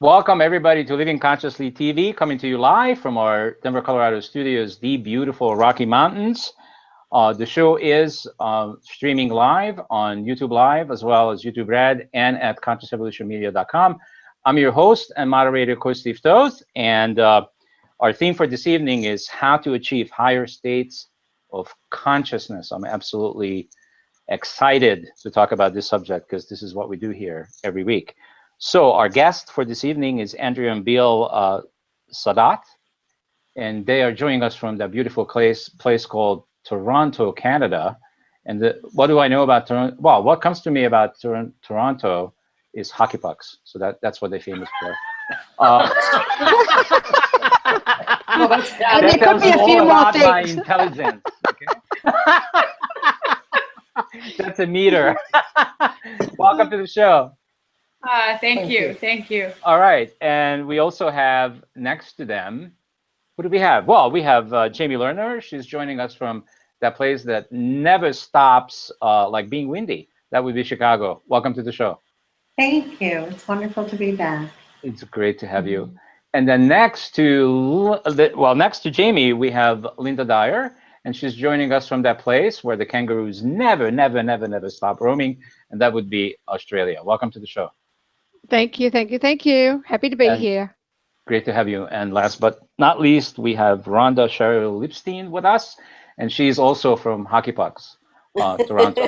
Welcome everybody to Living Consciously TV, coming to you live from our Denver, Colorado studios, the beautiful Rocky Mountains. The show is streaming live on YouTube Live, as well as YouTube Red, and at consciousevolutionmedia.com. I'm your host and moderator, Coach Steve Toth, and our theme for this evening is how to achieve higher states of consciousness. I'm absolutely excited to talk about this subject because this is what we do here every week. So our guest for this evening is Andrea and Bill Sadat, and they are joining us from the beautiful place called Toronto, Canada. And what do I know about Toronto? Well, what comes to me about Toronto is hockey pucks. So that's what they're famous for. Well, that's that tells you all about my intelligence. Okay? That's a meter. Welcome to the show. Thank you. All right, and we also have next to them, who do we have? Well, we have Jamie Lerner. She's joining us from that place that never stops, like being windy. That would be Chicago. Welcome to the show. Thank you. It's wonderful to be back. It's great to have you. And then next to Jamie, we have Linda Dyer, and she's joining us from that place where the kangaroos never stop roaming, and that would be Australia. Welcome to the show. Thank you. Happy to be here. Great to have you. And last but not least, we have Rhonda Cheryl Lipstein with us, and she's also from Hockey Pucks, Toronto.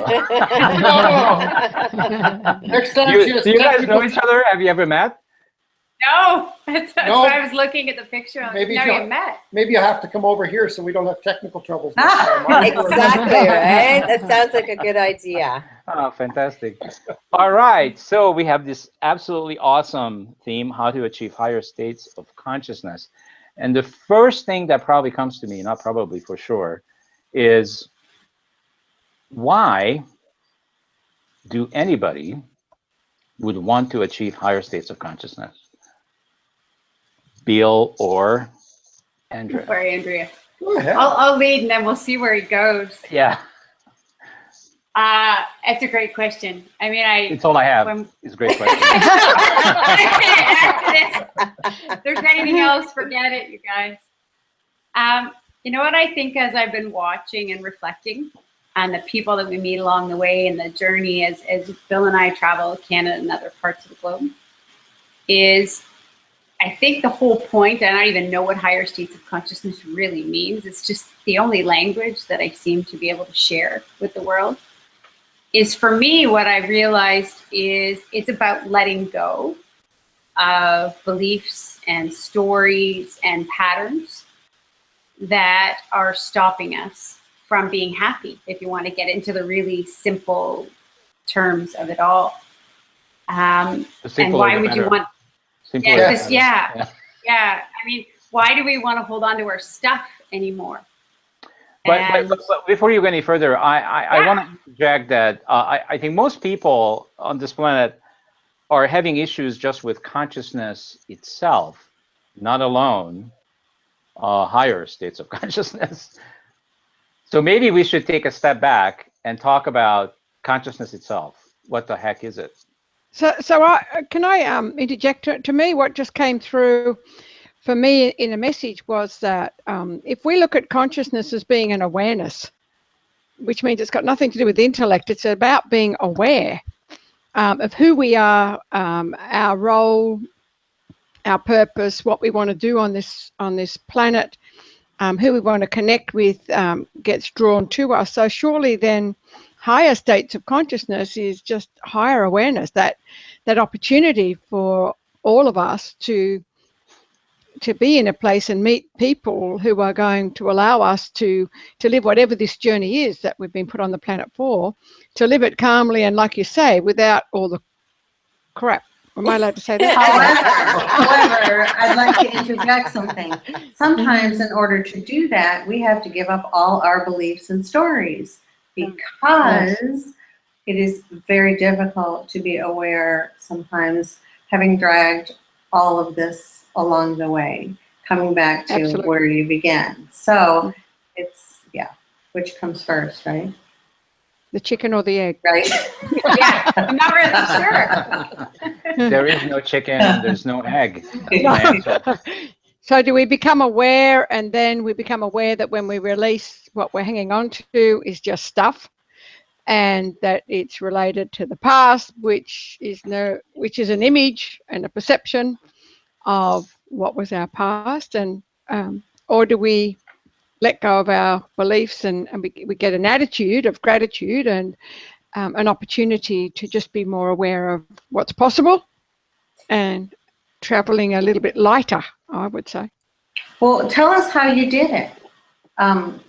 Next time, do you guys know each other? Have you ever met? No, that's why I was looking at the picture. Maybe never met. Maybe you'll have to come over here so we don't have technical troubles. Exactly, right? That sounds like a good idea. Oh, fantastic. All right, so we have this absolutely awesome theme, how to achieve higher states of consciousness. And the first thing that probably comes to me, not probably for sure, is why do anybody would want to achieve higher states of consciousness? Bill or Andrea? Or Andrea. Go ahead. I'll lead and then we'll see where he goes. Yeah. It's a great question. I mean, it's all I have. It's a great question. If there's anything else, forget it, you guys. You know what I think as I've been watching and reflecting on the people that we meet along the way and the journey as Bill and I travel Canada and other parts of the globe is I think the whole point, and I don't even know what higher states of consciousness really means, it's just the only language that I seem to be able to share with the world, is for me what I realized is it's about letting go of beliefs and stories and patterns that are stopping us from being happy, if you want to get into the really simple terms of it all. And why would you want... Yeah. I mean, why do we want to hold on to our stuff anymore? But before you go any further, I want to interject that I think most people on this planet are having issues just with consciousness itself, not alone higher states of consciousness. So maybe we should take a step back and talk about consciousness itself. What the heck is it? So can I interject? To me, what just came through for me in a message was that if we look at consciousness as being an awareness, which means it's got nothing to do with intellect, it's about being aware of who we are, our role, our purpose, what we want to do on this planet, who we want to connect with gets drawn to us. So surely then higher states of consciousness is just higher awareness, that opportunity for all of us to be in a place and meet people who are going to allow us to live whatever this journey is that we've been put on the planet for, to live it calmly and, like you say, without all the crap. Am I allowed to say that? However, I'd like to interject something. Sometimes in order to do that, we have to give up all our beliefs and stories, because it is very difficult to be aware sometimes, having dragged all of this along the way, coming back to where you began. So it's, which comes first, right? the chicken or the egg? Right? Yeah, I'm not really sure. There is no chicken and there's no egg. That's my answer. So do we become aware, and then we become aware that when we release, what we're hanging on to is just stuff, and that it's related to the past, which is an image and a perception of what was our past, and or do we let go of our beliefs and we get an attitude of gratitude and an opportunity to just be more aware of what's possible and traveling a little bit lighter, I would say. Well, tell us how you did it.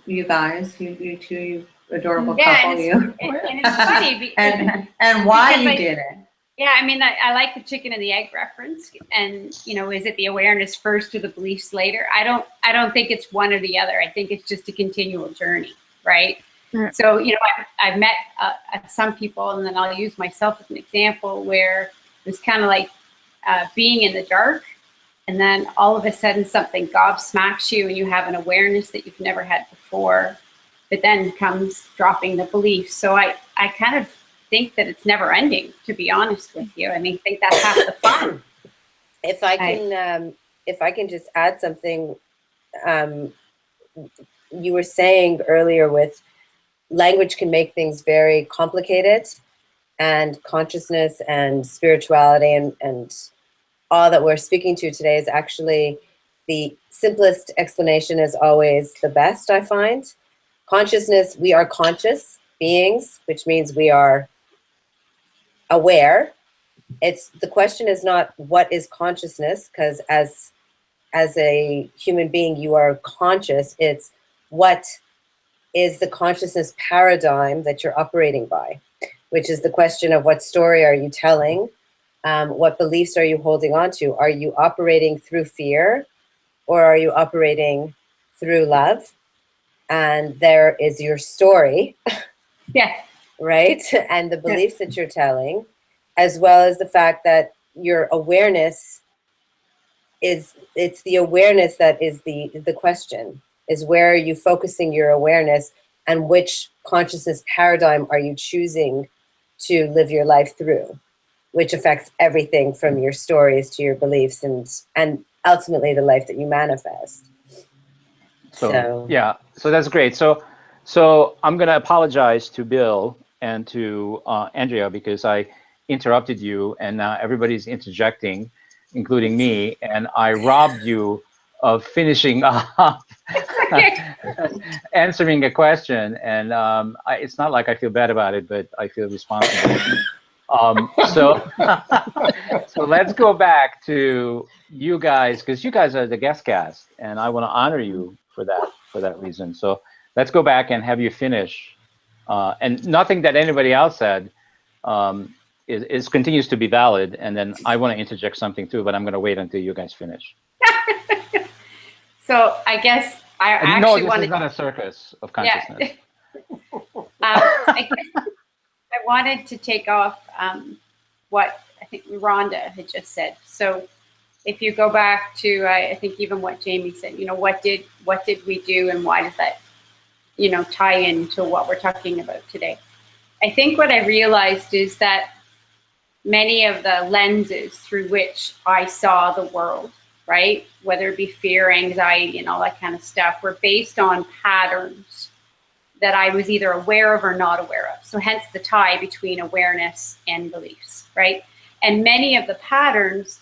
You guys, you two, you adorable couple, and you. and it's funny because, and why because you did it. yeah, I mean, I like the chicken and the egg reference, and is it the awareness first or the beliefs later? I don't think it's one or the other. I think it's just a continual journey, right? Yeah. So I've met some people, and then I'll use myself as an example where it was kind of like being in the dark, and then all of a sudden something gobsmacks you, and you have an awareness that you've never had before. But then comes dropping the belief. So I kind of think that it's never ending, to be honest with you. I mean, I think that's half the fun. If I can just add something, you were saying earlier with language can make things very complicated, and consciousness and spirituality and all that we're speaking to today is actually the simplest explanation is always the best, I find. Consciousness, we are conscious beings, which means we are aware. The question is not what is consciousness, because as a human being you are conscious. It's what is the consciousness paradigm that you're operating by, which is the question of what story are you telling, what beliefs are you holding on to? Are you operating through fear, or are you operating through love? And there is your story. Yeah. Right? And the beliefs that you're telling, as well as the fact that your awareness it's the awareness that is the question, is where are you focusing your awareness, and which consciousness paradigm are you choosing to live your life through, which affects everything from your stories to your beliefs and ultimately the life that you manifest. So yeah, so that's great. So I'm going to apologize to Bill and to Andrea because I interrupted you, and now everybody's interjecting, including me, and I robbed you of finishing up answering a question. And it's not like I feel bad about it, but I feel responsible. So let's go back to you guys, because you guys are the guest cast, and I want to honor you for that reason. So let's go back and have you finish. And nothing that anybody else said is continues to be valid. And then I want to interject something too, but I'm going to wait until you guys finish. So I guess I actually this is not a circus of consciousness. I guess I wanted to take off what I think Rhonda had just said. So if you go back to, I think even what Jamie said, what did we do, and why does that, tie into what we're talking about today? I think what I realized is that many of the lenses through which I saw the world, right, whether it be fear, anxiety, and all that kind of stuff, were based on patterns that I was either aware of or not aware of. So hence the tie between awareness and beliefs, right? And many of the patterns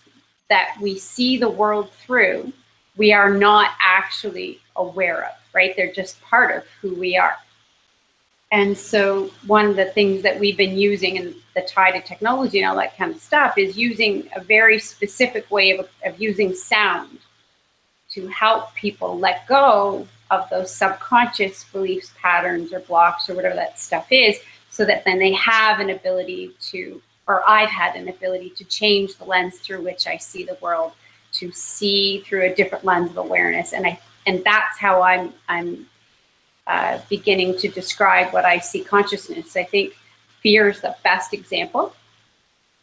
that we see the world through, we are not actually aware of, right? They're just part of who we are. And so one of the things that we've been using in the tie to technology and all that kind of stuff is using a very specific way of using sound to help people let go of those subconscious beliefs, patterns, or blocks, or whatever that stuff is, so that then they have an ability to, or I've had an ability to change the lens through which I see the world, to see through a different lens of awareness. And that's how I'm beginning to describe what I see consciousness. I think fear is the best example,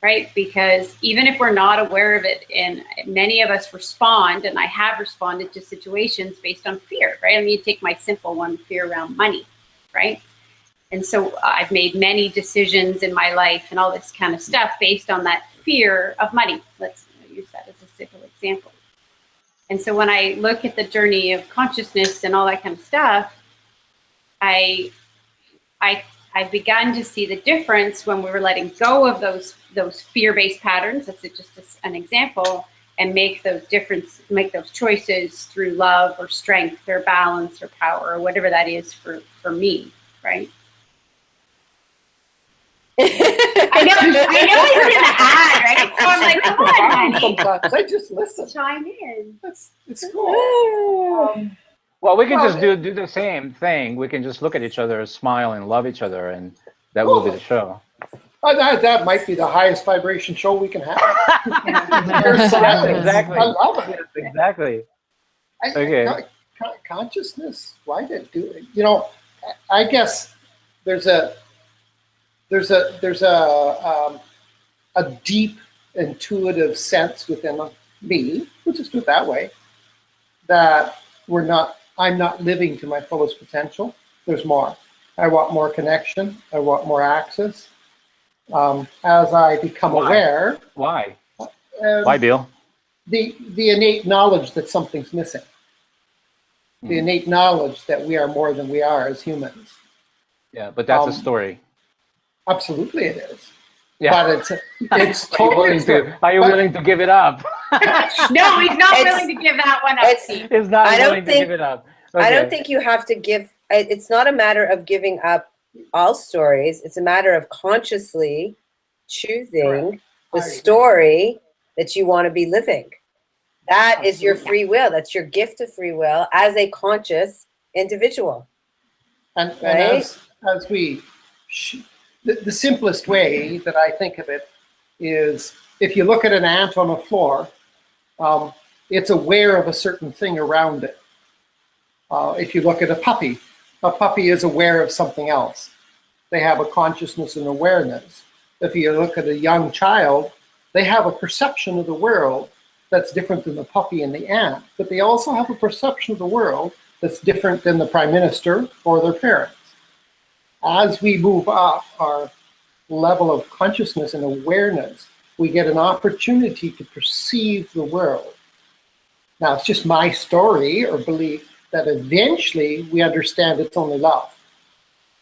right? Because even if we're not aware of it, and many of us respond, and I have responded to situations based on fear, right? I mean, you take my simple one, fear around money, right? And so I've made many decisions in my life and all this kind of stuff based on that fear of money. Let's use that as a simple example. And so when I look at the journey of consciousness and all that kind of stuff, I've begun to see the difference when we were letting go of those fear-based patterns. That's just an example, and make those choices through love or strength or balance or power or whatever that is for me, right? I know he's gonna add, right? So I'm like, come on, honey. Sometimes I just listen. Chime in. It's cool. Well, we can Well, just do the same thing. We can just look at each other, smile, and love each other, and that will be the show. That might be the highest vibration show we can have. Exactly. I love it. Yes, exactly. Okay. Consciousness. Why did it do it? You know, I guess there's a deep intuitive sense within me, we'll just do it that way, that I'm not living to my fullest potential. There's more. I want more connection. I want more access. As I become aware. Why? Why, Bill? The innate knowledge that something's missing. The innate knowledge that we are more than we are as humans. Yeah, but that's a story. Absolutely it is. Yeah. But it's totally Are you willing to give it up? No, he's not willing to give that one up. He's not willing to give it up. Okay. I don't think you have to give, it's not a matter of giving up all stories. It's a matter of consciously choosing the story that you want to be living. That is your free will. That's your gift of free will as a conscious individual. And right? as we, the simplest way that I think of it is if you look at an ant on a floor, it's aware of a certain thing around it. If you look at a puppy is aware of something else. They have a consciousness and awareness. If you look at a young child, they have a perception of the world that's different than the puppy and the ant, but they also have a perception of the world that's different than the prime minister or their parents. As we move up our level of consciousness and awareness, we get an opportunity to perceive the world. Now, it's just my story or belief that eventually we understand it's only love.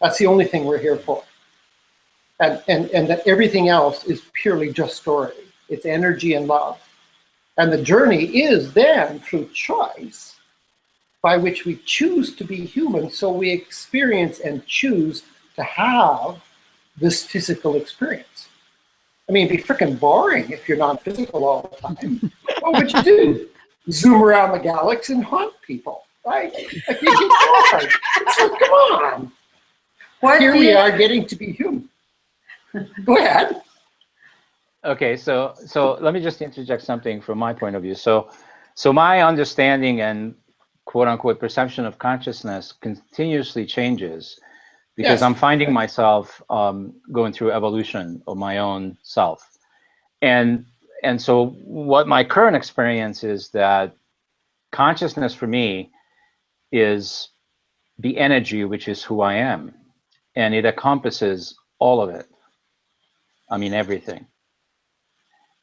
That's the only thing we're here for. And that everything else is purely just story. It's energy and love. And the journey is then through choice by which we choose to be human, so we experience and choose to have this physical experience. I mean, it'd be freaking boring if you're not physical all the time. What would you do? Zoom around the galaxy and haunt people, right? Like, you get bored. It's like, come on. Here we are getting to be human. Go ahead. Okay, so let me just interject something from my point of view. So my understanding and quote unquote perception of consciousness continuously changes because I'm finding myself going through evolution of my own self. And so what my current experience is that consciousness for me is the energy, which is who I am. And it encompasses all of it. I mean, everything.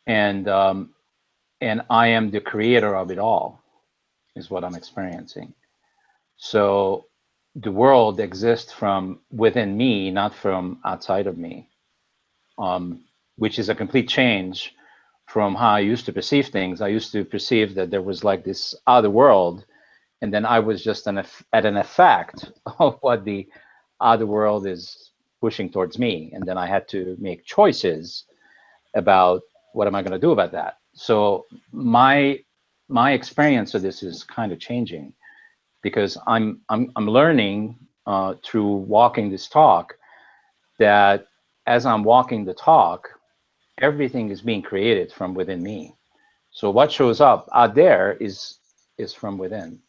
And I am the creator of it all, is what I'm experiencing. So the world exists from within me, not from outside of me, which is a complete change from how I used to perceive things. I used to perceive that there was like this other world, and then I was just at an effect of what the other world is pushing towards me. And then I had to make choices about what am I going to do about that. So my experience of this is kind of changing because I'm learning through walking this talk that as I'm walking the talk, everything is being created from within me. So what shows up out there is from within.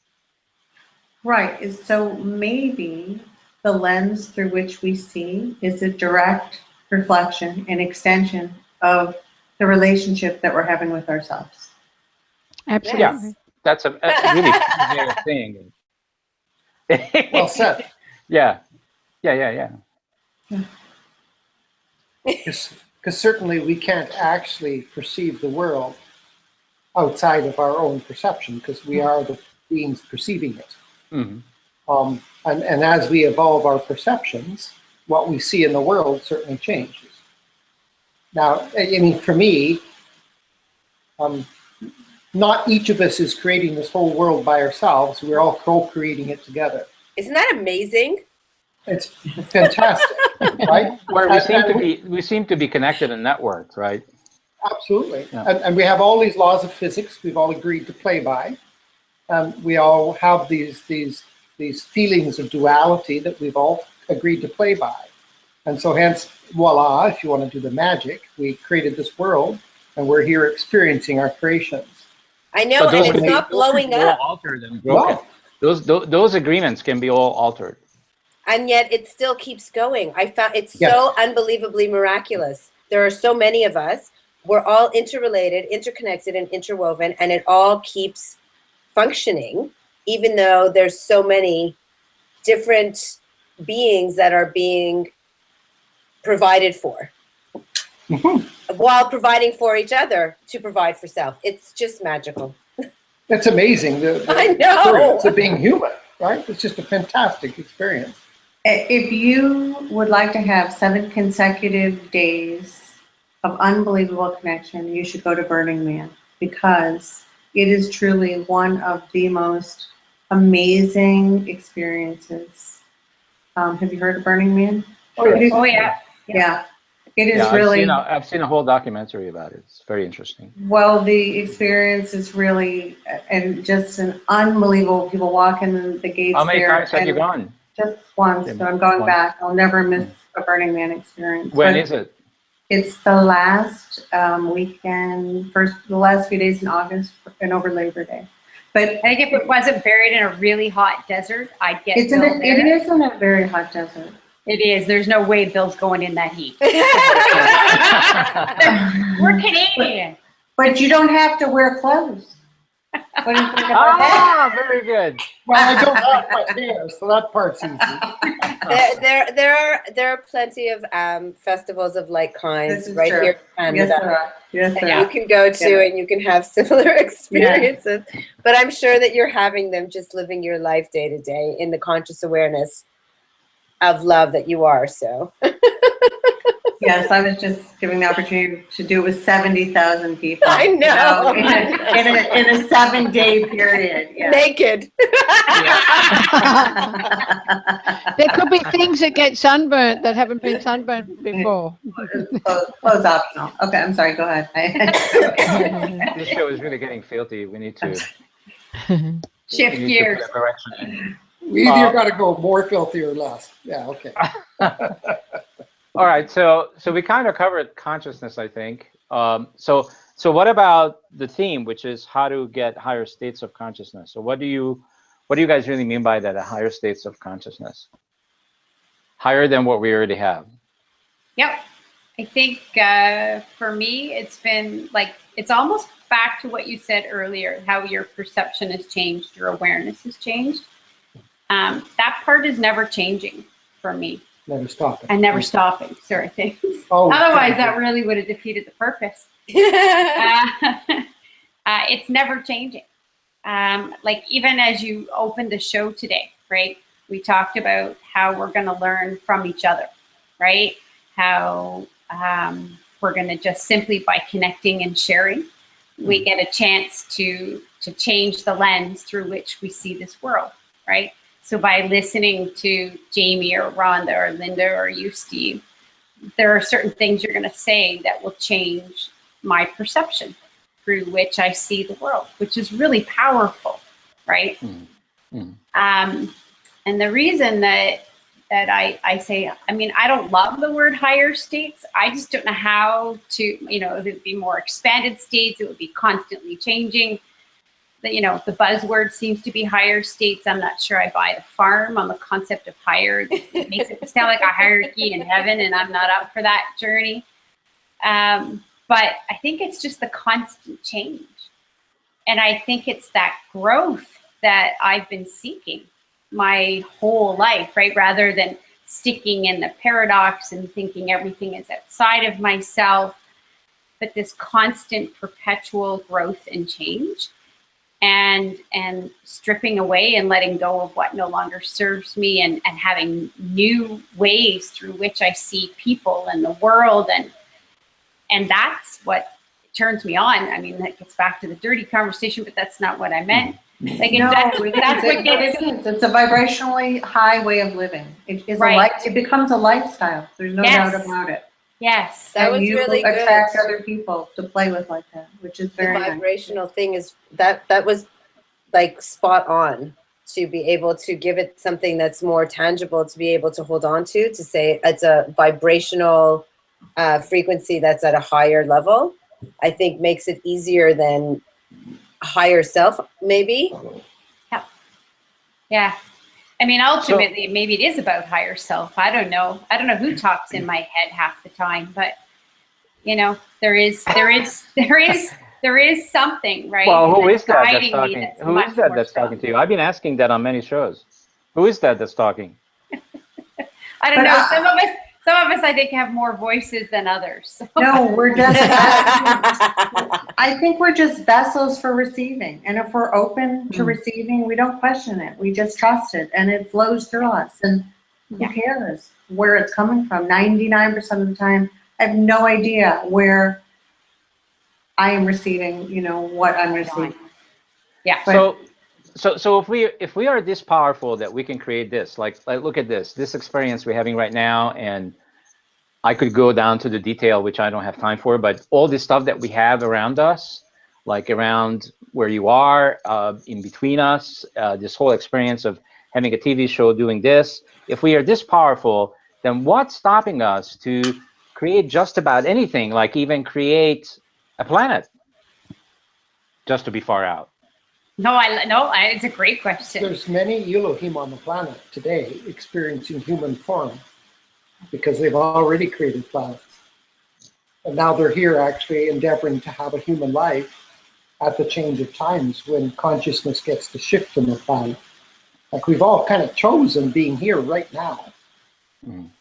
Right. So maybe the lens through which we see is a direct reflection and extension of the relationship that we're having with ourselves. Absolutely. Yeah, that's a really way of saying it. Well said. Yeah. Because certainly we can't actually perceive the world outside of our own perception, because we are the beings perceiving it. Mm-hmm. And as we evolve our perceptions, what we see in the world certainly changes. Now, I mean, for me, not each of us is creating this whole world by ourselves. We're all co-creating it together. Isn't that amazing? It's fantastic, right? Where we seem to be connected and networked, right? Absolutely. Yeah. And we have all these laws of physics we've all agreed to play by. We all have these feelings of duality that we've all agreed to play by. And so hence, voila, if you want to do the magic, we created this world, and we're here experiencing our creations. I know, and it's not blowing up. All altered and broken. No. Those agreements can be all altered. And yet it still keeps going. I found it's so unbelievably miraculous. There are so many of us. We're all interrelated, interconnected, and interwoven, and it all keeps functioning, even though there's so many different beings that are being provided for, while providing for each other to provide for self. It's just magical. It's amazing. I know. It's being human, right? It's just a fantastic experience. If you would like to have 7 consecutive days of unbelievable connection, you should go to Burning Man, because it is truly one of the most amazing experiences. Have you heard of Burning Man? Oh, yes. Oh yeah. Yeah. It is Yeah, really, I've seen a whole documentary about it. It's very interesting. well, the experience is really, and just an unbelievable, people walk in the gates How many there. times have you and gone? Just once, but I'm going Once. back. I'll never miss a Burning Man experience. When But is it? it's the last weekend, the last few days in August and over Labor Day. But I think if it wasn't buried in a really hot desert, I'd get it is in a very hot desert. It is. There's no way Bill's going in that heat. We're Canadian. But you don't have to wear clothes. What do you think about that? Very good. Well, I don't have much hair, so that part's easy. There are plenty of festivals of like kinds This is right true. here in Canada. Yes, there are. Yes, that there you are. can go to and you can have similar experiences. But I'm sure that you're having them just living your life day to day in the conscious awareness of love that you are. So Yes, I was just giving the opportunity to do it with 70,000 people. I know. In a 7-day period. Yeah. naked. There could be things that get sunburnt that haven't been sunburnt before. Close optional. Okay, I'm sorry. Go ahead. This show is really getting filthy. We need to Shift gears. put a correction. We either got to go more filthy or less. Yeah, okay. All right, so we kind of covered consciousness, I think. So what about the theme, which is how to get higher states of consciousness? So what do you guys really mean by that? Higher states of consciousness, higher than what we already have? Yep. I think for me, it's been like, it's almost back to what you said earlier, how your perception has changed, your awareness has changed. That part is never changing for me. Never stopping. And never stopping, sort of things. Oh, Otherwise, that really would have defeated the purpose. It's never changing. Like even as you opened the show today, right? We talked about how we're going to learn from each other, right? How we're going to just simply by connecting and sharing, we get a chance to change the lens through which we see this world, right? So by listening to Jamie or Rhonda or Linda or you, Steve, there are certain things you're going to say that will change my perception through which I see the world, which is really powerful, right? And the reason that I say, I mean, I don't love the word higher states. I just don't know how to, it would be more expanded states. It would be constantly changing. The buzzword seems to be higher states. I'm not sure I buy the farm on the concept of higher. It makes it sound like a hierarchy in heaven, and I'm not up for that journey. But I think it's just the constant change. And I think it's that growth that I've been seeking my whole life, right? Rather than sticking in the paradox and thinking everything is outside of myself, but this constant perpetual growth and change, and stripping away and letting go of what no longer serves me, and having new ways through which I see people and the world, and that's what turns me on. I mean, that gets back to the dirty conversation, but that's not what I meant. Like, No, that's what gets. it's a vibrationally high way of living. It is Right. it becomes a lifestyle. There's no Yes. doubt about it. Yes. That was and you really attract good. other people to play with like that, which is The very nice. vibrational thing is that was like spot on, to be able to give it something that's more tangible to be able to hold on to say it's a vibrational frequency that's at a higher level. I think makes it easier than higher self, maybe. Yeah. I mean, ultimately, maybe it is about higher self. I don't know. I don't know who talks in my head half the time, but you know, there is something, right? Well, who is that that's guiding me talking? that's Who much is that more that's strong. talking to you? I've been asking that on many shows. Who is that that's talking? I don't know. Some of us, I think, have more voices than others. So. No, we're just, I think we're just vessels for receiving. And if we're open to receiving, we don't question it. We just trust it and it flows through us. And who cares where it's coming from? 99% of the time, I have no idea where I am receiving, you know, what I'm receiving. Yeah. So if we are this powerful that we can create this, like look at this experience we're having right now, and I could go down to the detail, which I don't have time for, but all this stuff that we have around us, like around where you are, in between us, this whole experience of having a TV show, doing this, if we are this powerful, then what's stopping us to create just about anything, like even create a planet just to be far out? No, it's a great question. There's many Elohim on the planet today experiencing human form because they've already created planets. And now they're here actually endeavoring to have a human life at the change of times when consciousness gets to shift in the planet. Like we've all kind of chosen being here right now.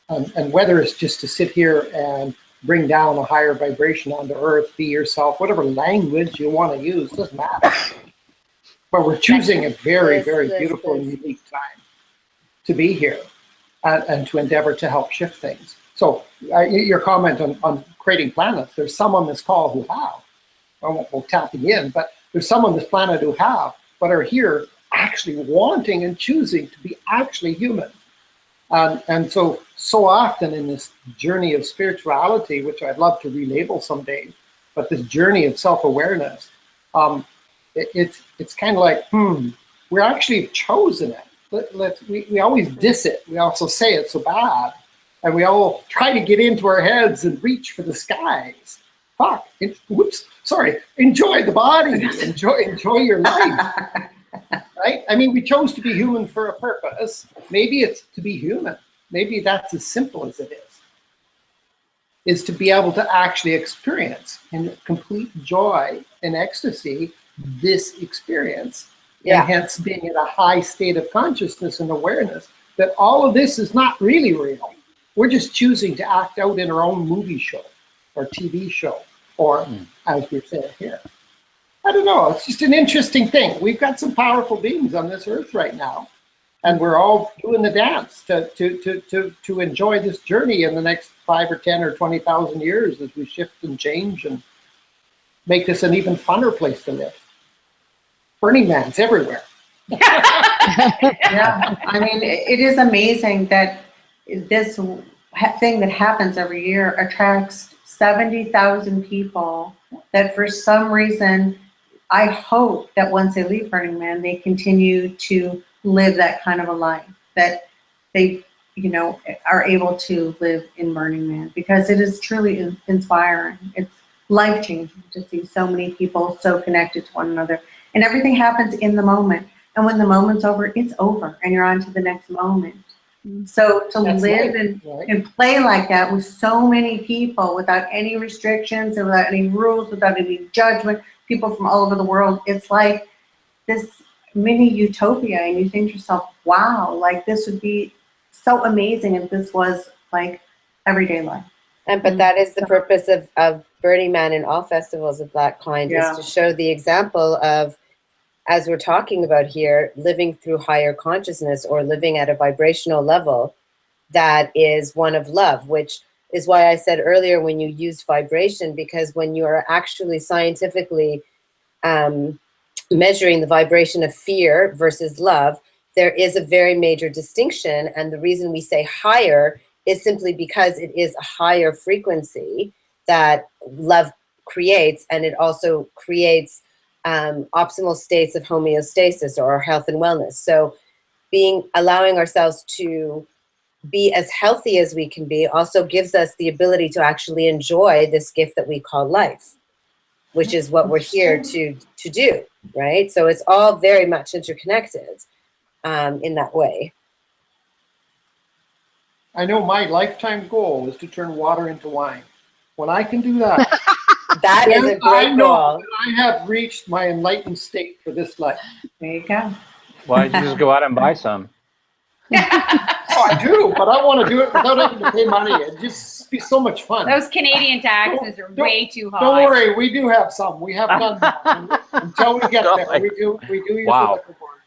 And whether it's just to sit here and bring down a higher vibration onto Earth, be yourself, whatever language you want to use, doesn't matter. But we're choosing a very, very beautiful and unique time to be here and to endeavor to help shift things. So your comment on creating planets, there's some on this call who have. I won't go tapping in, but there's some on this planet who have, but are here actually wanting and choosing to be actually human. And so often in this journey of spirituality, which I'd love to relabel someday, but this journey of self-awareness, it's kind of like, we're actually chosen it. We always diss it. We also say it's so bad. And we all try to get into our heads and reach for the skies. Fuck. Enjoy the body. Enjoy your life. Right? I mean, we chose to be human for a purpose. Maybe it's to be human. Maybe that's as simple as it is to be able to actually experience in complete joy and ecstasy this experience. And hence being in a high state of consciousness and awareness that all of this is not really real. We're just choosing to act out in our own movie show or TV show, or as we've said here. I don't know, it's just an interesting thing. We've got some powerful beings on this earth right now, and we're all doing the dance to enjoy this journey in the next 5 or 10 or 20,000 years as we shift and change and make this an even funner place to live. Burning Man's everywhere. Yeah, I mean, it is amazing that this thing that happens every year attracts 70,000 people that for some reason, I hope that once they leave Burning Man, they continue to live that kind of a life, that they, you know, are able to live in Burning Man, because it is truly inspiring. It's life-changing to see so many people so connected to one another. And everything happens in the moment. And when the moment's over, it's over, and you're on to the next moment. So to live and play like that with so many people without any restrictions and without any rules, without any judgment, people from all over the world, it's like this mini utopia. And you think to yourself, wow, like this would be so amazing if this was like everyday life. But that is the purpose of Burning Man and all festivals of that kind, Yeah. is to show the example of, as we're talking about here, living through higher consciousness or living at a vibrational level that is one of love, which is why I said earlier when you used vibration, because when you are actually scientifically measuring the vibration of fear versus love, there is a very major distinction. And the reason we say higher is simply because it is a higher frequency that love creates, and it also creates optimal states of homeostasis or health and wellness. So allowing ourselves to be as healthy as we can be also gives us the ability to actually enjoy this gift that we call life, which is what we're here to do, right? So it's all very much interconnected in that way. I know my lifetime goal is to turn water into wine. When I can do that, That is a then I great know goal. that I have reached my enlightened state for this life. There you go. Why don't you just go out and buy some? Oh, I do, but I want to do it without having to pay money. It'd just be so much fun. Those Canadian taxes are way too high. Don't worry, we do have some. We have done that. And until we get there, we do use Wow. the liquor board.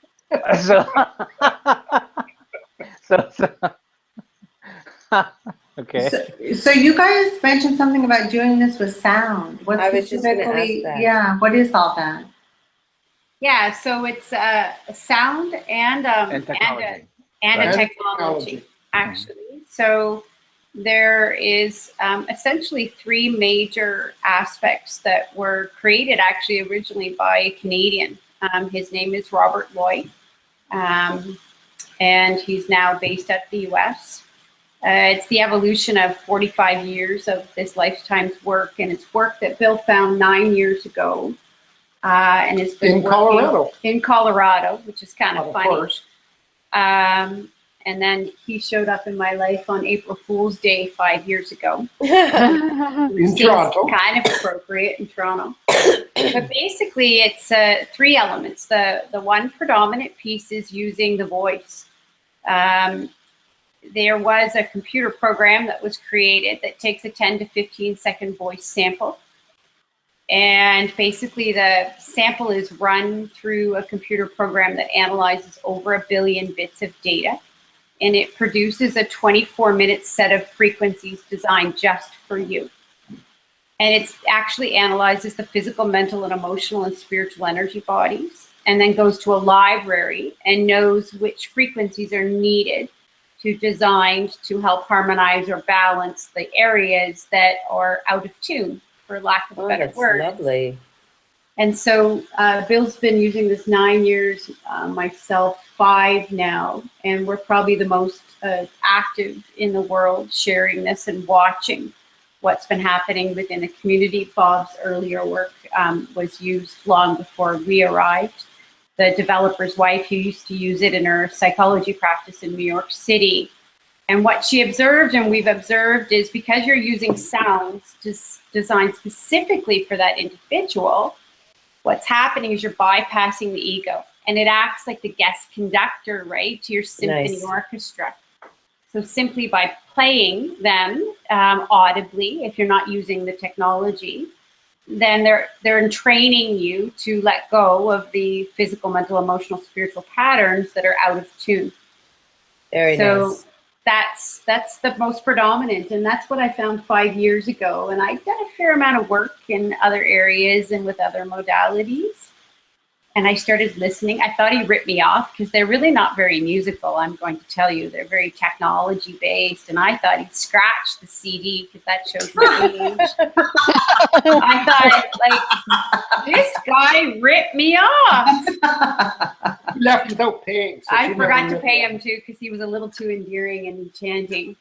So okay. So you guys mentioned something about doing this with sound. What I was just gonna ask specifically? that. Yeah. What is all that? Yeah, so it's a sound and technology. and Right. a technology, actually. So there is essentially three major aspects that were created actually originally by a Canadian. His name is Robert Lloyd, and he's now based at the US. It's the evolution of 45 years of this lifetime's work, and it's work that Bill found 9 years ago. And it's been In Colorado. In Colorado, which is kind of Of funny. course. And then he showed up in my life on April Fool's Day 5 years ago. In Toronto. Kind of appropriate in Toronto. But basically, it's three elements. The one predominant piece is using the voice. There was a computer program that was created that takes a 10 to 15 second voice sample. And basically the sample is run through a computer program that analyzes over 1 billion bits of data. And it produces a 24-minute set of frequencies designed just for you. And it actually analyzes the physical, mental, and emotional and spiritual energy bodies, and then goes to a library and knows which frequencies are needed designed to help harmonize or balance the areas that are out of tune, for lack of a better That's word. lovely. And so Bill's been using this 9 years, myself 5 now, and we're probably the most active in the world sharing this and watching what's been happening within the community. Bob's earlier work was used long before we arrived. The developer's wife, who used to use it in her psychology practice in New York City. And what she observed, and we've observed, is because you're using sounds designed specifically for that individual, what's happening is you're bypassing the ego. And it acts like the guest conductor, right, to your symphony Nice. orchestra. So simply by playing them audibly, if you're not using the technology, then they're training you to let go of the physical, mental, emotional, spiritual patterns that are out of tune. Very nice. That's the most predominant, and that's what I found 5 years ago. And I've done a fair amount of work in other areas and with other modalities. And I started listening. I thought he ripped me off because they're really not very musical, I'm going to tell you. They're very technology based. And I thought he'd scratch the CD because that shows my age. I thought, like, this guy ripped me off. You left without paying. So I you forgot never to knew. pay him too because he was a little too endearing and enchanting.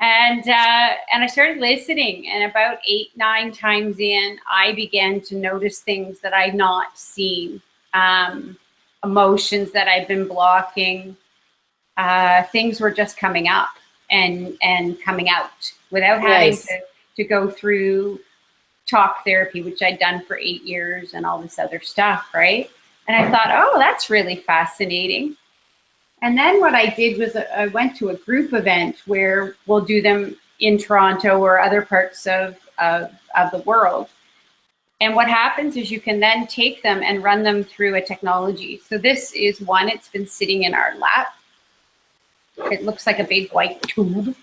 And I started listening, and about 8, 9 times in, I began to notice things that I'd not seen, emotions that I'd been blocking. Things were just coming up and coming out without having Nice. to go through talk therapy, which I'd done for 8 years, and all this other stuff, right? And I thought, oh, that's really fascinating. And then what I did was I went to a group event where we'll do them in Toronto or other parts of the world. And what happens is you can then take them and run them through a technology. So this is one, it's been sitting in our lap. It looks like a big white tube.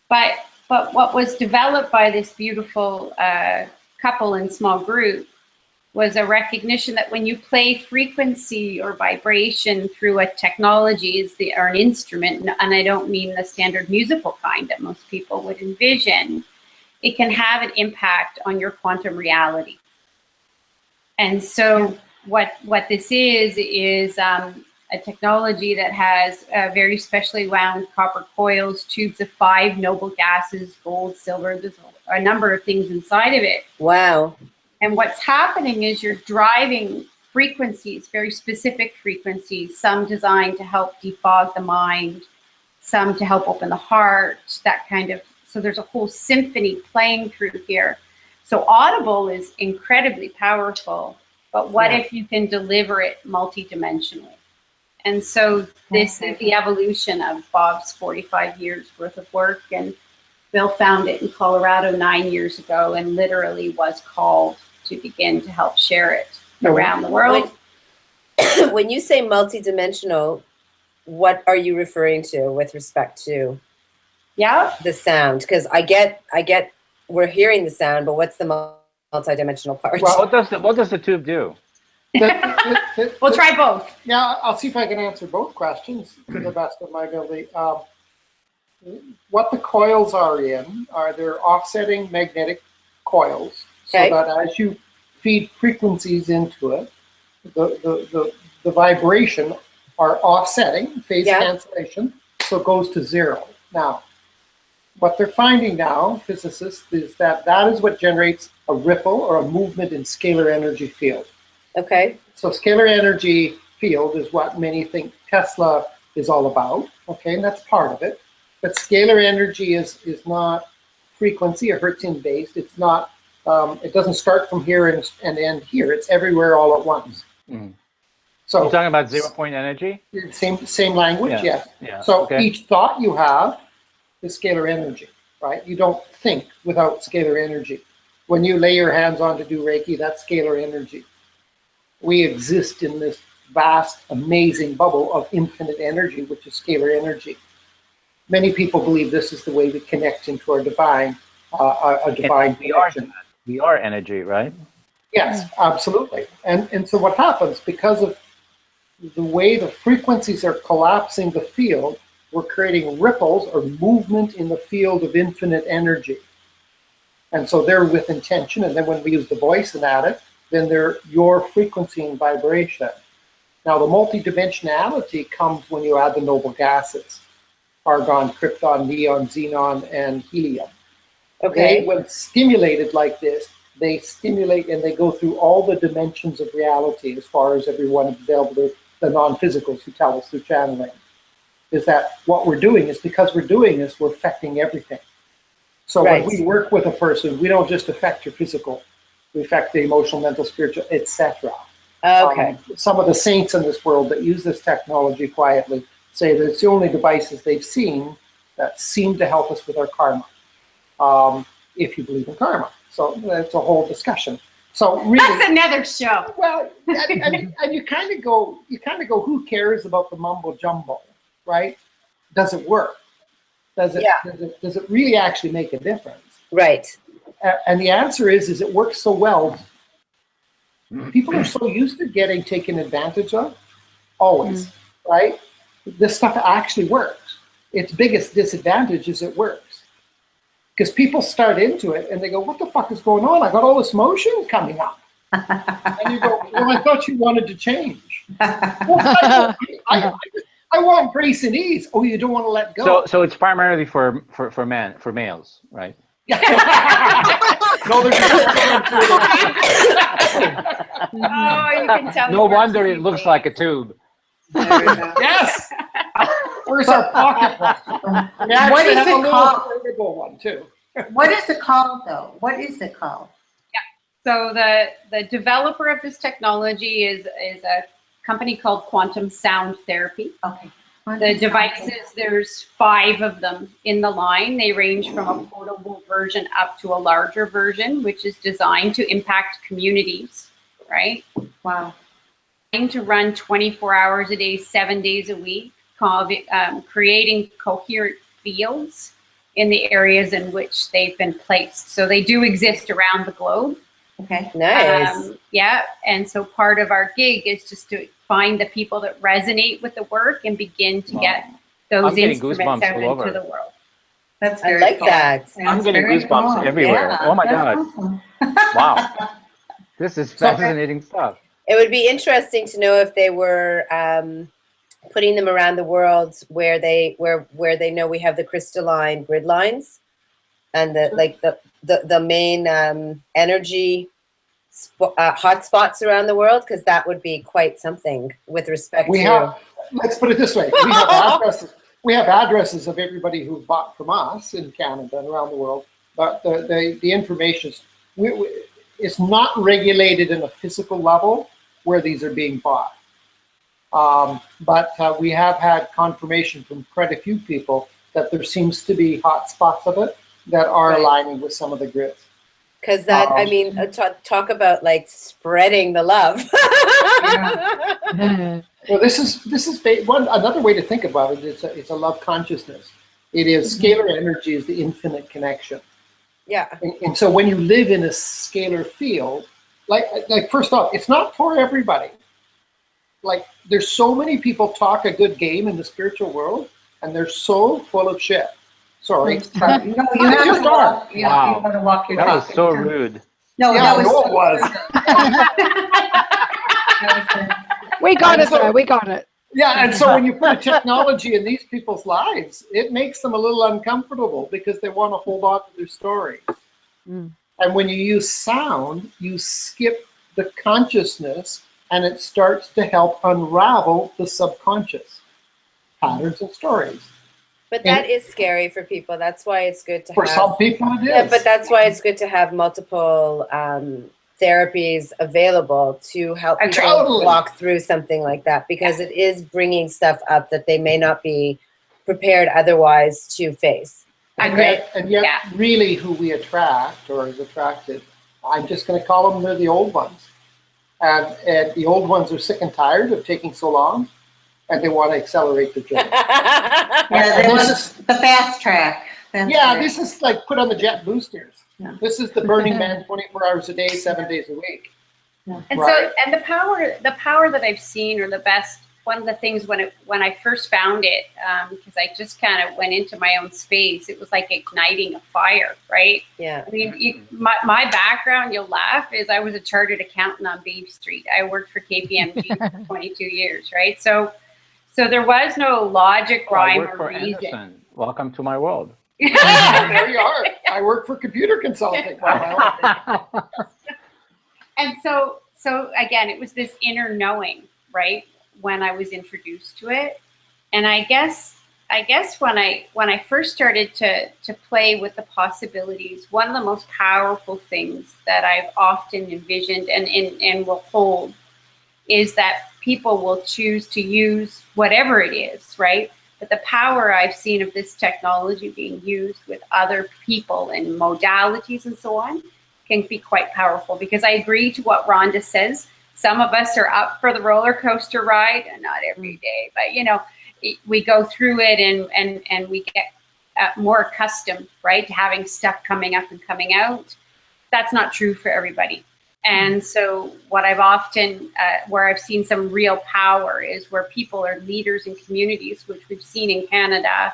But what was developed by this beautiful couple and small group was a recognition that when you play frequency or vibration through a technology or an instrument, and I don't mean the standard musical kind that most people would envision, it can have an impact on your quantum reality. And so what this is a technology that has very specially wound copper coils, tubes of 5 noble gases, gold, silver, there's a number of things inside of it. Wow. And what's happening is you're driving frequencies, very specific frequencies, some designed to help defog the mind, some to help open the heart, that kind of, so there's a whole symphony playing through here. So audible is incredibly powerful, but what if you can deliver it multidimensionally? And so this is the evolution of Bob's 45 years worth of work. And Bill found it in Colorado 9 years ago and literally was called to begin to help share it around the world. When you say multidimensional, what are you referring to with respect to the sound? Because I get we're hearing the sound, but what's the multidimensional part? Well, what does the tube do? We'll try both. Yeah, I'll see if I can answer both questions to the best of my ability. What the coils are they're offsetting magnetic coils, so that as you feed frequencies into it, the vibration are offsetting, phase cancellation, so it goes to 0. Now, what they're finding now, physicists, is that is what generates a ripple or a movement in scalar energy field. Okay. So scalar energy field is what many think Tesla is all about. Okay, and that's part of it. But scalar energy is not frequency or Hertzian based. It's not. It doesn't start from here and end here. It's everywhere all at once. Mm. So you're talking about 0 point energy. Same language, yes. Yeah. So each thought you have is scalar energy, right? You don't think without scalar energy. When you lay your hands on to do Reiki, that's scalar energy. We exist in this vast, amazing bubble of infinite energy, which is scalar energy. Many people believe this is the way we connect into our divine, a divine connection. We are energy, right? Yes, absolutely. And so what happens, because of the way the frequencies are collapsing the field, we're creating ripples or movement in the field of infinite energy. And so they're with intention, and then when we use the voice and add it, then they're your frequency and vibration. Now the multidimensionality comes when you add the noble gases, argon, krypton, neon, xenon, and helium. Okay. When stimulated like this, they stimulate and they go through all the dimensions of reality as far as everyone is able to, the non-physicals who tell us through channeling, is that what we're doing is because we're doing this, we're affecting everything. So when we work with a person, we don't just affect your physical, we affect the emotional, mental, spiritual, etc. Okay. Some of the saints in this world that use this technology quietly say that it's the only devices they've seen that seem to help us with our karma, if you believe in karma. So that's a whole discussion. So really, that's another show. Well, and you kind of go, who cares about the mumbo jumbo, right? Does it work? Does it really actually make a difference? Right. And the answer is it works so well. People are so used to getting taken advantage of, always, right? This stuff actually works. Its biggest disadvantage is it works. Because people start into it and they go, what the fuck is going on? I got all this motion coming up. And you go, well, I thought you wanted to change. Well, I want grace and ease. Oh, you don't want to let go. So it's primarily for males, right? No, you can tell. No wonder it looks like a tube. Yes. Where's our pocket one? What is it called? One too. What is it called, though? What is it called? Yeah. So the developer of this technology is a company called Quantum Sound Therapy. Okay. The devices, there's 5 of them in the line. They range from a portable version up to a larger version, which is designed to impact communities, right? Wow. To run 24 hours a day, 7 days a week, creating coherent fields in the areas in which they've been placed. So they do exist around the globe. Okay. Nice. Yeah, and so part of our gig is just to find the people that resonate with the work and begin to get those I'm getting instruments goosebumps out all over. into the world. That's I very like cool. that. I'm That's getting very goosebumps cool. everywhere. Yeah, Oh my that's God. awesome. Wow. This is fascinating stuff. It would be interesting to know if they were putting them around the world where they know we have the crystalline grid lines and the main energy hotspots around the world, because that would be quite something with respect We to. have, let's put it this way, we have addresses. We have addresses of everybody who bought from us in Canada and around the world, but the information is, it's not regulated in a physical level where these are being bought. But we have had confirmation from quite a few people that there seems to be hot spots of it that are Right. aligning with some of the grids. Because that, I mean, talk about like spreading the love. Well, this is another way to think about it. It's a love consciousness. It is scalar energy is the infinite connection. Yeah. And so when you live in a scalar field, like first off, it's not for everybody. Like there's so many people talk a good game in the spiritual world, and they're so full of shit. Sorry. No, you have Just to are. walk. Yeah, Wow. you got to walk your That talk. was so rude. No, Yeah, that was. no, it was. We got And it so- though. We got it. Yeah, and so when you put a technology in these people's lives, it makes them a little uncomfortable because they want to hold on to their stories. Mm. And when you use sound, you skip the consciousness, and it starts to help unravel the subconscious patterns and stories. But that is scary for people. That's why it's good to For have. some people, it is. Yeah, but that's why it's good to have multiple therapies available to help people Totally. walk through something like that, because it is bringing stuff up that they may not be prepared otherwise to face. And Agreed. yet Yeah. really who we attract or is attracted, I'm just going to call them, they're the old ones. And the old ones are sick and tired of taking so long, and they want to accelerate the journey. Yeah, And there this was is- the fast track. That's Yeah, right. this is like put on the jet boosters. Yeah. This is the Burning Man 24 hours a day, 7 days a week. And Right. so, and the power that I've seen, or the best, one of the things when I first found it, because I just kind of went into my own space, it was like igniting a fire, right? Yeah. I mean, my background, you'll laugh, is I was a chartered accountant on Bay Street. I worked for KPMG for 22 years, right? So there was no logic, I rhyme, work or for reason. Anderson. Welcome to my world. Yeah, there you are. I work for computer consulting. And so again, it was this inner knowing, right? When I was introduced to it. And I guess when I first started to play with the possibilities, one of the most powerful things that I've often envisioned and will hold is that people will choose to use whatever it is, right? But the power I've seen of this technology being used with other people and modalities and so on can be quite powerful, because I agree to what Rhonda says. Some of us are up for the roller coaster ride, and not every day, but we go through it and we get more accustomed, right, to having stuff coming up and coming out. That's not true for everybody. And so what I've often, where I've seen some real power is where people are leaders in communities, which we've seen in Canada,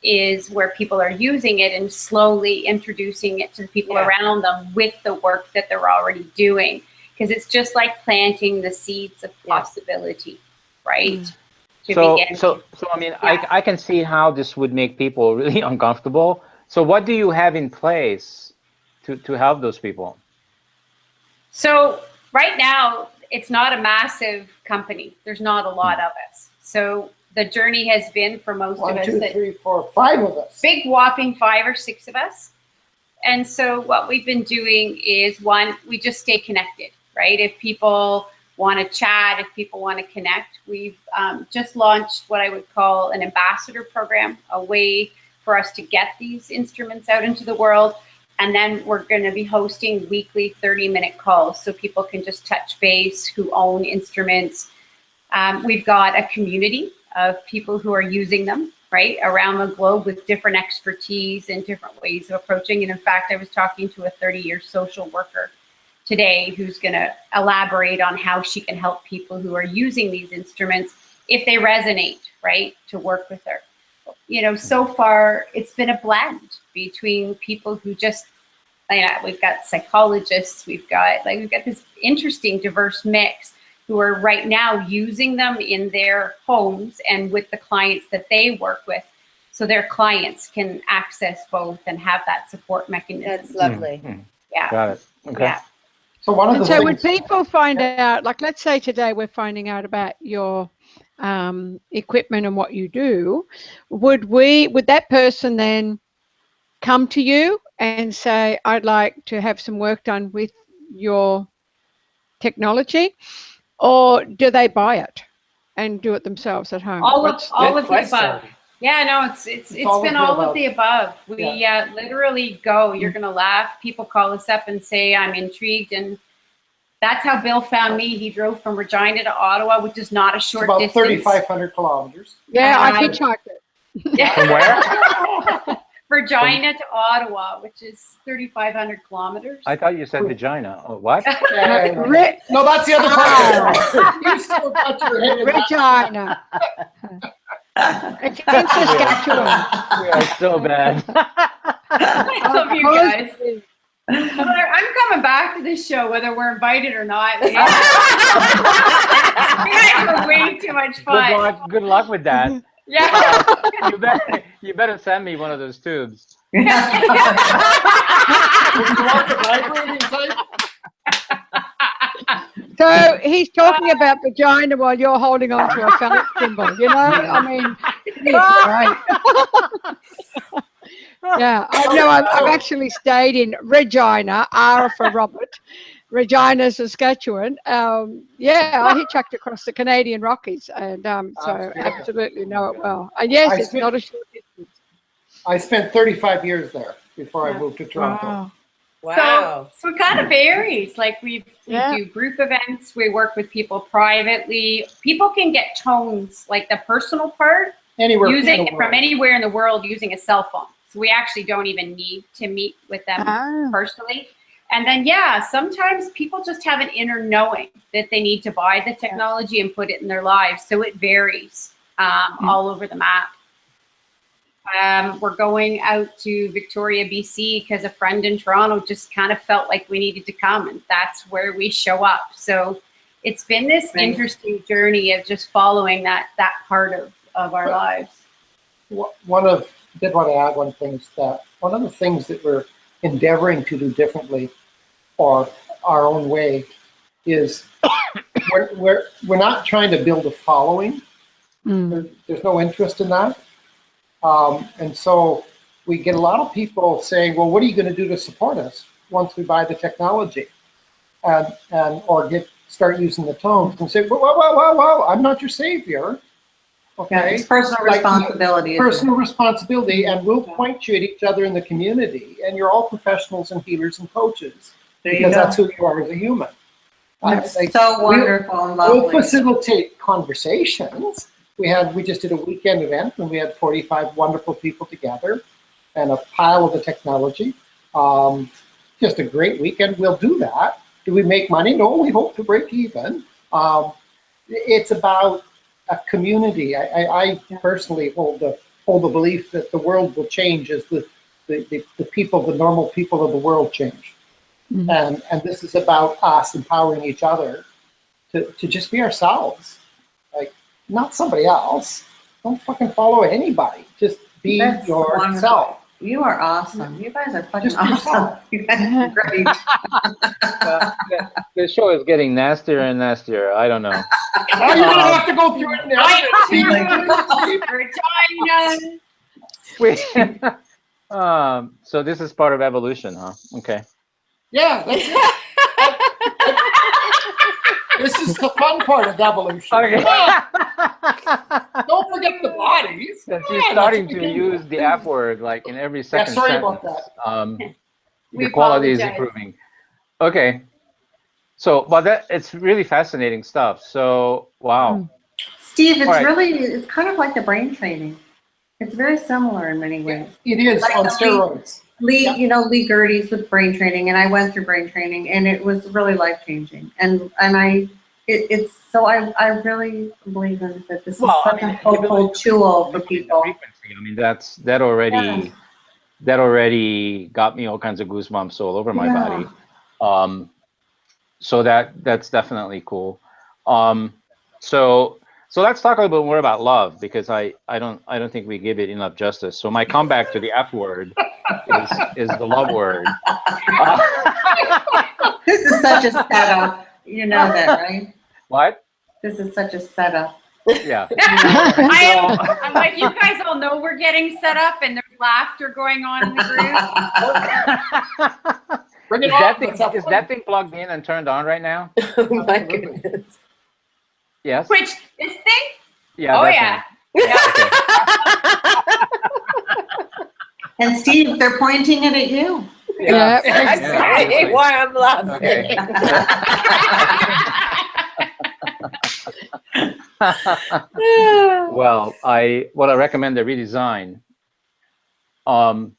is where people are using it and slowly introducing it to the people around them with the work that they're already doing. Because it's just like planting the seeds of possibility, right? So I mean, I can see how this would make people really uncomfortable. So what do you have in place to help those people? So right now, it's not a massive company. There's not a lot of us. So the journey has been for most of 1, us 2, that 3, 4, 5 of us. big whopping 5 or 6 of us. And so what we've been doing is, one, we just stay connected, right? If people want to chat, if people want to connect. We've just launched what I would call an ambassador program, a way for us to get these instruments out into the world. And then we're going to be hosting weekly 30-minute calls so people can just touch base who own instruments. We've got a community of people who are using them, right, around the globe with different expertise and different ways of approaching. And in fact, I was talking to a 30-year social worker today who's going to elaborate on how she can help people who are using these instruments, if they resonate, right, to work with her. You know, so far it's been a blend between people who just, we've got psychologists, we've got this interesting diverse mix who are right now using them in their homes and with the clients that they work with, so their clients can access both and have that support mechanism. That's lovely. Yeah. Got it. Okay. Yeah. So one of the So things, when people find out, like let's say today we're finding out about your equipment and what you do, would that person then come to you and say, I'd like to have some work done with your technology, or do they buy it and do it themselves at home? All of the question. above. Yeah, no, it's been all of the above. We literally go, you're going to laugh. People call us up and say, I'm intrigued. And that's how Bill found me. He drove from Regina to Ottawa, which is not a short about distance. 3,500 kilometers. Yeah, I hitchhiked it. Yeah. From where? Regina to Ottawa, which is 3,500 kilometers. I thought you said vagina. Oh, what? No, that's the other part. You still got your head in that. Regina. It's in Saskatchewan. We are so bad. I love you guys. I'm coming back to this show whether we're invited or not. You guys are way too much fun. Good luck with that. Yeah. You better send me one of those tubes. Would you want the vibrating type? So he's talking about vagina while you're holding on to a phallic symbol, you know? I mean, it's great. Yeah, I've actually stayed in Regina, R for Robert, Regina, Saskatchewan. Yeah, I hitchhiked across the Canadian Rockies, and so absolutely know it well. And yes, it's not a short distance. I spent 35 years there before I moved to Toronto. Wow. So it kind of varies. Like we do group events. We work with people privately. People can get tones, like the personal part, using it from anywhere in the world using a cell phone. So we actually don't even need to meet with them personally. And then, sometimes people just have an inner knowing that they need to buy the technology and put it in their lives. So it varies all over the map. We're going out to Victoria, BC, because a friend in Toronto just kind of felt like we needed to come, and that's where we show up. So it's been this interesting journey of just following that part of our lives. Did want to add one thing, is that one of the things that we're endeavoring to do differently or our own way is we're not trying to build a following. There's no interest in that. And so we get a lot of people saying, well, what are you going to do to support us once we buy the technology? Or start using the tones and say, well, I'm not your savior. Okay. Yeah, it's personal responsibility. Personal responsibility, and we'll point you at each other in the community, and you're all professionals and healers and coaches, because that's who you are as a human. It's so wonderful and lovely. We'll facilitate conversations. We just did a weekend event, and we had 45 wonderful people together, and a pile of the technology. Just a great weekend. We'll do that. Do we make money? No, we hope to break even. It's about a community. I personally hold the belief that the world will change as the people, the normal people of the world change. And this is about us empowering each other to just be ourselves. Like, not somebody else. Don't fucking follow anybody. Just be yourself. Wonderful. You are awesome. You guys are fucking awesome. You guys are great. The show is getting nastier and nastier. I don't know. Now you're gonna have to go through it now. So this is part of evolution, huh? Okay. Yeah. That's it. This is the fun part of evolution. Okay. Don't forget the bodies. Since you're starting to use the F word like in every second sorry sentence, about that. We the quality is apologize. improving. Okay. So, but it's really fascinating stuff. So, wow. Steve, it's All right. really, it's kind of like the brain training. It's very similar in many ways. It is Like on the steroids. Lee, Yep. you know, Lee Gertie's with brain training, and I went through brain training, and it was really life changing. And it's so I really believe in that this is such a helpful tool for people. Frequency. I mean, that already got me all kinds of goosebumps all over my Yeah. body. So that's definitely cool. So let's talk a little bit more about love, because I don't think we give it enough justice. So my comeback to the F word is the love word. This is such a setup. You know that, right? What? This is such a setup. Yeah. I'm like, you guys all know we're getting set up, and there's laughter going on in the group. Bring Is it on. that thing plugged in and turned on right now? Oh my goodness. Yes. Which this thing? Yeah. Oh that yeah. thing. Okay. And Steve, they're pointing it at you. Yeah. That's seriously. why I'm laughing. Okay. Well, what I recommend the redesign of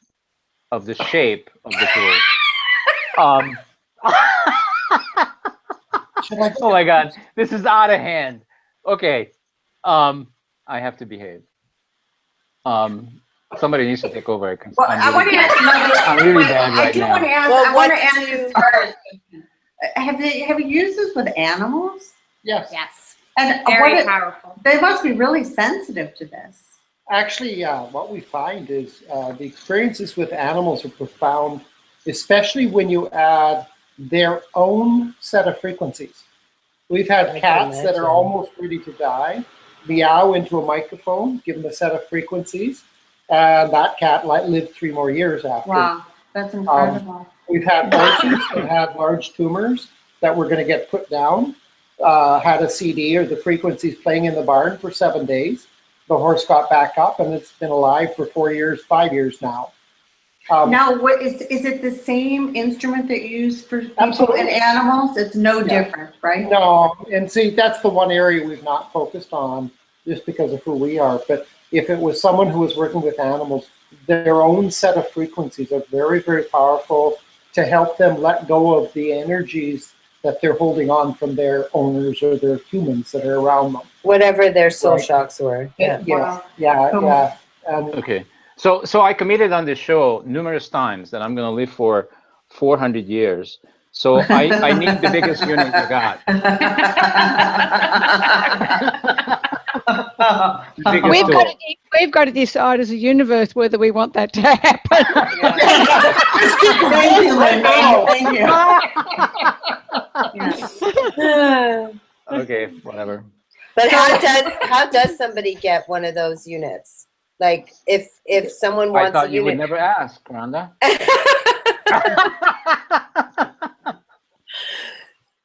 the shape of the tool. Oh my God, this is out of hand. Okay, I have to behave. Somebody needs to take over. Well, I want to ask another. I'm really bad I right do now. want to ask. Well, I want to what ask did you- as far as have you used this with animals? Yes. Yes. And Very powerful. they must be really sensitive to this. Actually, what we find is the experiences with animals are profound, especially when you add their own set of frequencies. We've had I can cats that imagine. are almost ready to die, meow into a microphone, give them a set of frequencies, and that cat lived 3 more years after. Wow, that's incredible. We've had horses that had large tumors that were going to get put down, had a CD or the frequencies playing in the barn for 7 days. The horse got back up, and it's been alive for 4 years, 5 years now. Now, what is it the same instrument that you use for people Absolutely. and animals? It's no Yeah. different, right? No, and see, that's the one area we've not focused on just because of who we are. But if it was someone who was working with animals, their own set of frequencies are very, very powerful to help them let go of the energies that they're holding on from their owners or their humans that are around them. Whatever their soul Right. shocks were. Yeah. Yes, yeah, Cool. yeah. Okay. So I committed on this show numerous times that I'm going to live for 400 years. So I need the biggest unit you got. The biggest tool. We've got to decide as a universe whether we want that to happen. Thank you, Linda. Thank you. Okay, whatever. But how does somebody get one of those units? Like if someone I wants thought a you would unit. never ask, Rhonda.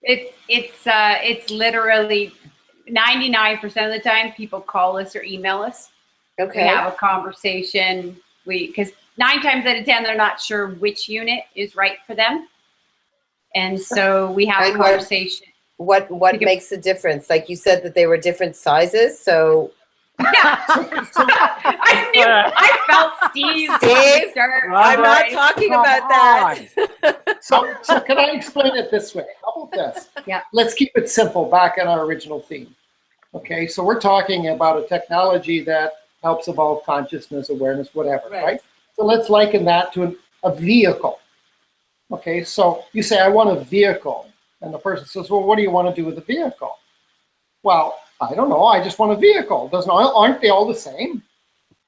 It's literally 99% of the time people call us or email us. Okay. We have a conversation. Because 9 times out of 10 they're not sure which unit is right for them, and so we have a And what- conversation. What makes a difference? Like you said that they were different sizes, so I felt Steve. Dave, I'm not talking Come about that. So can I explain it this way? How about this? Yeah. Let's keep it simple, back on our original theme. Okay, so we're talking about a technology that helps evolve consciousness, awareness, whatever, right? So let's liken that to a vehicle. Okay, so you say, I want a vehicle. And the person says, well, what do you want to do with the vehicle? Well, I don't know. I just want a vehicle. Aren't they all the same?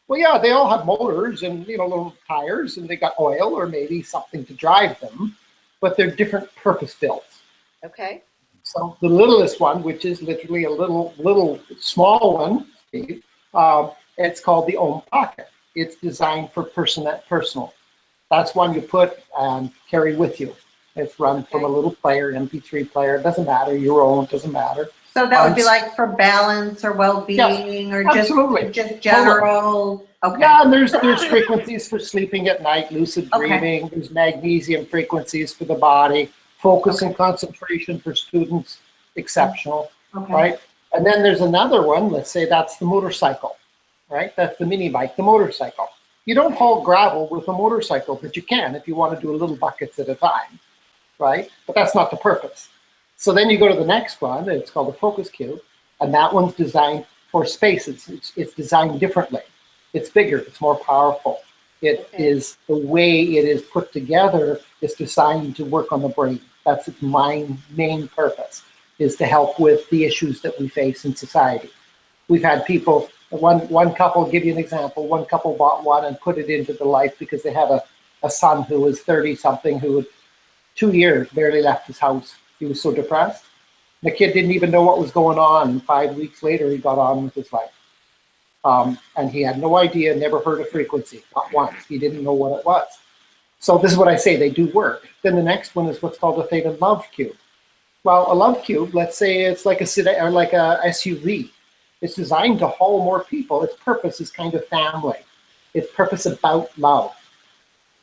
Well, yeah, they all have motors and little tires, and they got oil or maybe something to drive them, but they're different purpose built. Okay. So the littlest one, which is literally a little small one, it's called the Ohm Pocket. It's designed for personal. That's one you put and carry with you. It's run from a little player, MP3 player. It doesn't matter. Your own, doesn't matter. So that would be like for balance or well-being, or absolutely. just general. Okay. Yeah, and there's frequencies for sleeping at night, lucid dreaming. Okay. There's magnesium frequencies for the body. Focus and concentration for students, exceptional, right? And then there's another one. Let's say that's the motorcycle, right? That's the mini bike, the motorcycle. You don't haul gravel with a motorcycle, but you can if you want to do a little buckets at a time, right? But that's not the purpose. So then you go to the next one, and it's called the focus cube, and that one's designed for spaces. It's designed differently. It's bigger, it's more powerful. It is, the way it is put together is designed to work on the brain. That's its main purpose, is to help with the issues that we face in society. We've had people, one couple, give you an example, one couple bought one and put it into the life because they had a son who was 30-something who had 2 years barely left his house. He was so depressed. The kid didn't even know what was going on, and 5 weeks later he got on with his life. And he had no idea, never heard a frequency, not once. He didn't know what it was. So this is what I say, they do work. Then the next one is what's called a theta love cube. Well, a love cube, let's say it's like a SUV. It's designed to haul more people. Its purpose is kind of family. Its purpose about love.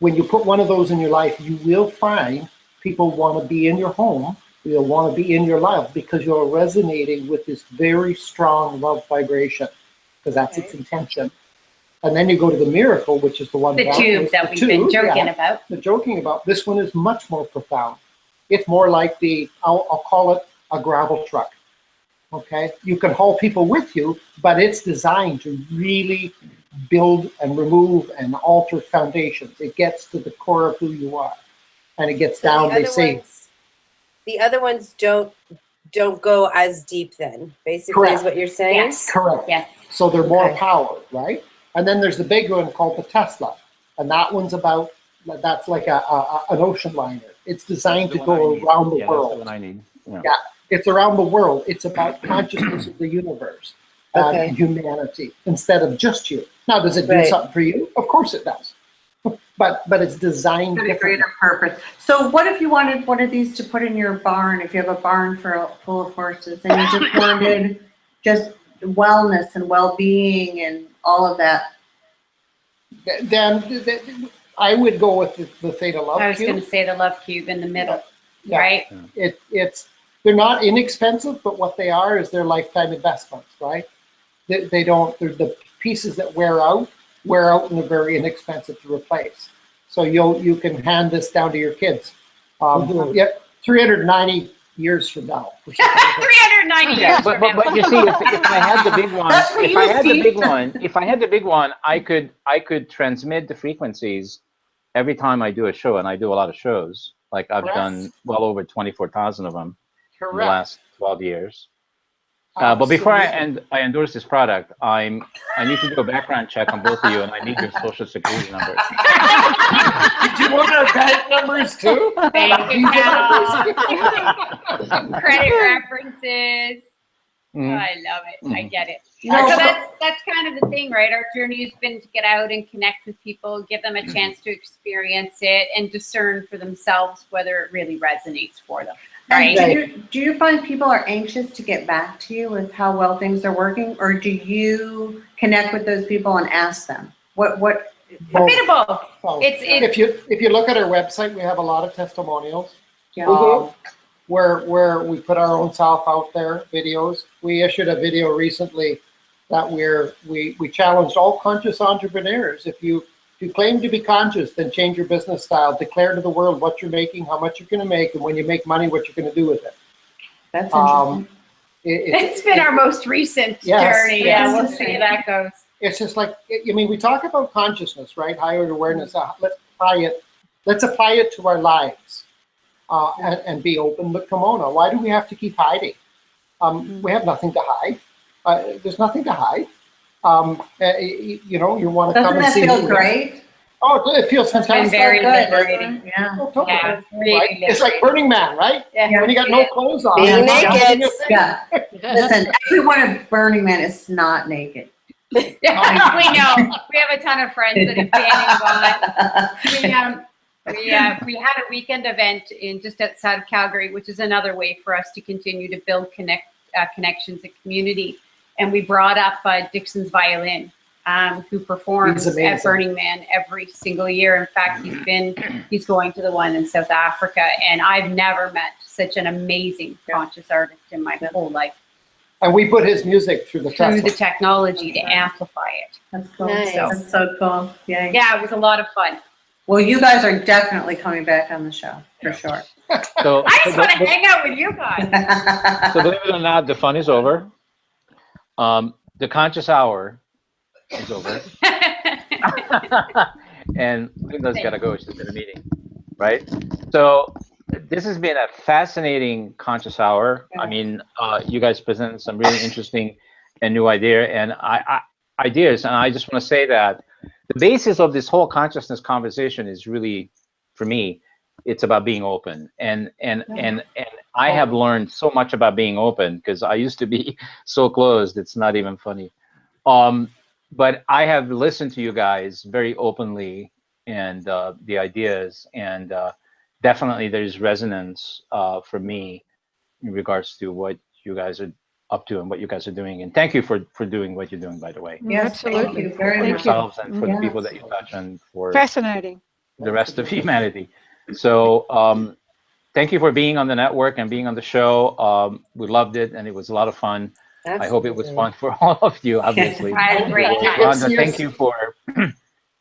When you put one of those in your life, you will find people want to be in your home. They'll want to be in your life because you're resonating with this very strong love vibration, because that's its intention. And then you go to the miracle, which is the one the tube that we've been joking about. The joking about. This one is much more profound. It's more like I'll call it a gravel truck. Okay, you can haul people with you, but it's designed to really build and remove and alter foundations. It gets to the core of who you are, and it gets down. They say the other ones don't go as deep. Then basically, correct. Is what you're saying. Yes, correct. Yes. So they're more powered, right? And then there's the big one called the Tesla, and that one's about. That's like an ocean liner. It's designed to go around the world. That's the one I need. Yeah. It's around the world. It's about consciousness of the universe and humanity instead of just you. Now, does it do something for you? Of course it does. But it's designed for a greater purpose. So what if you wanted one of these to put in your barn, if you have a barn full of horses, and you just wanted just wellness and well-being and all of that? Then I would go with the theta love cube. I was going to say the love cube in the middle, right? It's they're not inexpensive, but what they are is they're lifetime investments, right? They're the pieces that wear out and they're very inexpensive to replace. So you can hand this down to your kids. 390 years from now. 390 years but you see, if I had the big one, if I had the big one, I could transmit the frequencies every time I do a show, and I do a lot of shows. Like I've done well over 24,000 of them in the last 12 years. But before I endorse this product, I need to do a background check on both of you, and I need your social security numbers. Do you want our bank numbers too? Bank accounts, credit references. Oh, I love it. I get it. So that's kind of the thing, right? Our journey has been to get out and connect with people, give them a chance to experience it, and discern for themselves whether it really resonates for them. Right. Do you find people are anxious to get back to you with how well things are working, or do you connect with those people and ask them what? A bit of both. If you look at our website, we have a lot of testimonials. Yeah. Where we put our own self out there, videos. We issued a video recently that we challenged all conscious entrepreneurs. If you claim to be conscious, then change your business style. Declare to the world what you're making, how much you're going to make, and when you make money, what you're going to do with it. That's interesting. It's been our most recent journey. Yeah, we'll see how that goes. It's just like, we talk about consciousness, right? Higher awareness. Let's apply it to our lives and be open. But Kimona, why do we have to keep hiding? We have nothing to hide. There's nothing to hide. You want to come and see. Doesn't that feel great? Oh, it feels fantastic. Very liberating. Yeah. Really right? It's like Burning Man, right? Yeah. When you got no clothes on. Being naked. Yeah. Listen, everyone at Burning Man is not naked. Yeah, we know. We have a ton of friends that have been and gone. We had a weekend event in just outside of Calgary, which is another way for us to continue to build connections and community. And we brought up Dixon's violin, who performs at Burning Man every single year. In fact, he's going to the one in South Africa, and I've never met such an amazing conscious artist in my whole life. And we put his music through the technology to amplify it. That's cool. Nice. That's so cool. Yeah. Yeah, it was a lot of fun. Well, you guys are definitely coming back on the show for sure. So I just want to hang out with you guys. So believe it or not, the fun is over. The conscious hour is over. And Linda's got to go. She's in a meeting, right? So this has been a fascinating conscious hour. I mean, you guys presented some really interesting and new ideas, and I just want to say that the basis of this whole consciousness conversation is really, for me, it's about being open. And I have learned so much about being open because I used to be so closed. It's not even funny. But I have listened to you guys very openly and the ideas, and definitely there's resonance for me in regards to what you guys are up to and what you guys are doing. And thank you for doing what you're doing, by the way. Yes, Absolutely. thank you very For much. yourselves and for the Yes. people that you touch and for Fascinating. the rest of humanity. So thank you for being on the network and being on the show. We loved it, and it was a lot of fun. Absolutely. I hope it was fun for all of you, obviously. I had a great time. Rhonda,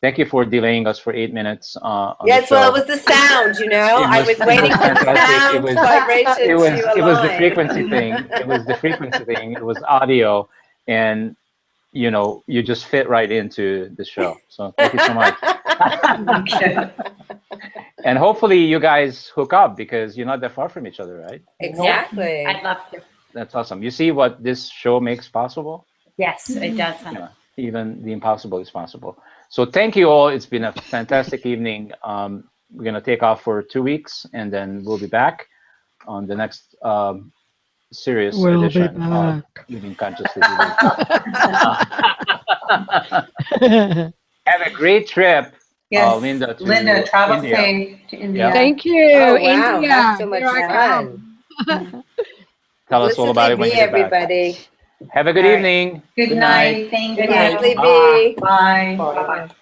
thank you for delaying us for 8 minutes. On Yes, the show. well, it was the sound, you know. I was waiting for the fantastic. sound vibration It was the align. frequency thing. It was the frequency thing. It was audio, and you know, you just fit right into the show. So thank you so much. Okay. And hopefully you guys hook up because you're not that far from each other, right? Exactly. I'd love to. That's awesome. You see what this show makes possible? Yes, it does. Yeah, even the impossible is possible. So thank you all. It's been a fantastic evening. We're going to take off for 2 weeks, and then we'll be back on the next serious edition of Living Consciously. Have a great trip, Yes, Linda. To Linda, travel India. safe to India. Yeah. Thank you. Oh, wow. India. That's so much Here I fun. come. Tell us all about it when you get back. everybody. Have a good All right. evening. Good night. Thank Good you. night, Bye. Libby. Bye. Bye. Bye.